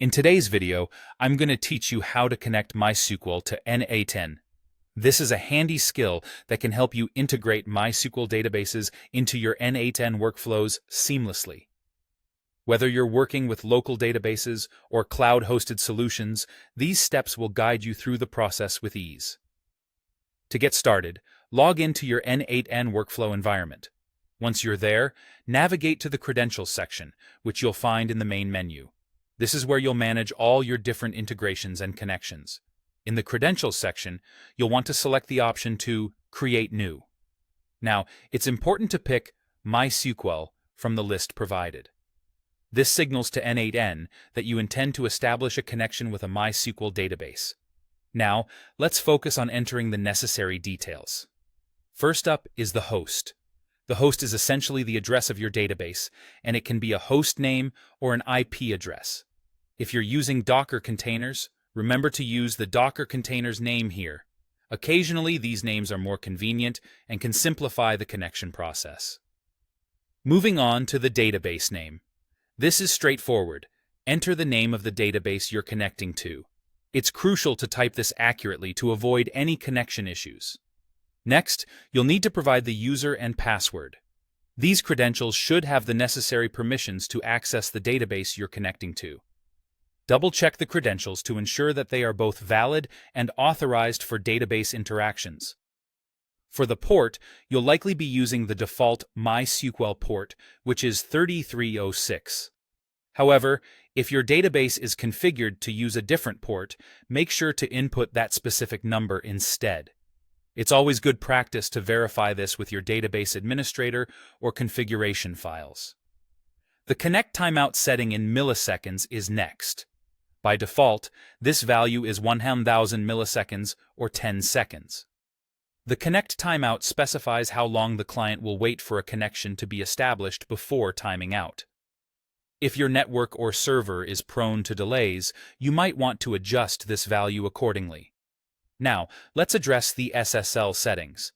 In today's video, I'm going to teach you how to connect MySQL to N8N. This is a handy skill that can help you integrate MySQL databases into your N8N workflows seamlessly. Whether you're working with local databases or cloud-hosted solutions, these steps will guide you through the process with ease. To get started, log into your N8N workflow environment. Once you're there, navigate to the Credentials section, which you'll find in the main menu. This is where you'll manage all your different integrations and connections. In the Credentials section, you'll want to select the option to Create New. Now, it's important to pick MySQL from the list provided. This signals to N8N that you intend to establish a connection with a MySQL database. Now, let's focus on entering the necessary details. First up is the host. The host is essentially the address of your database, and it can be a host name or an IP address. If you're using Docker containers, remember to use the Docker container's name here. Occasionally, these names are more convenient and can simplify the connection process. Moving on to the database name. This is straightforward. Enter the name of the database you're connecting to. It's crucial to type this accurately to avoid any connection issues. Next, you'll need to provide the user and password. These credentials should have the necessary permissions to access the database you're connecting to. Double-check the credentials to ensure that they are both valid and authorized for database interactions. For the port, you'll likely be using the default MySQL port, which is 3306. However, if your database is configured to use a different port, make sure to input that specific number instead. It's always good practice to verify this with your database administrator or configuration files. The connect timeout setting in milliseconds is next. By default, this value is 1,000 milliseconds or 10 seconds. The connect timeout specifies how long the client will wait for a connection to be established before timing out. If your network or server is prone to delays, you might want to adjust this value accordingly. Now, let's address the SSL settings.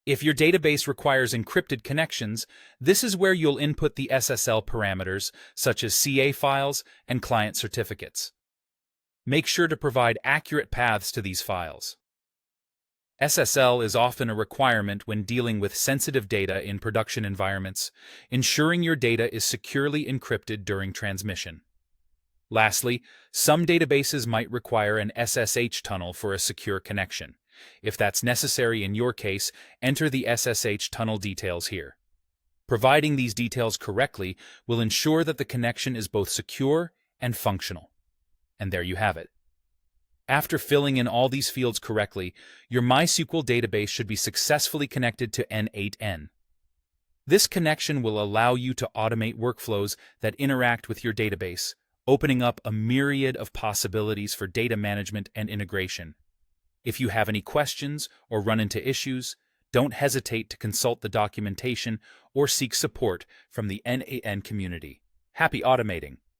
If your database requires encrypted connections, this is where you'll input the SSL parameters, such as CA files and client certificates. Make sure to provide accurate paths to these files. SSL is often a requirement when dealing with sensitive data in production environments, ensuring your data is securely encrypted during transmission. Lastly, some databases might require an SSH tunnel for a secure connection. If that's necessary in your case, enter the SSH tunnel details here. Providing these details correctly will ensure that the connection is both secure and functional. And there you have it. After filling in all these fields correctly, your MySQL database should be successfully connected to N8N. This connection will allow you to automate workflows that interact with your database, opening up a myriad of possibilities for data management and integration. If you have any questions or run into issues, don't hesitate to consult the documentation or seek support from the N8N community. Happy automating!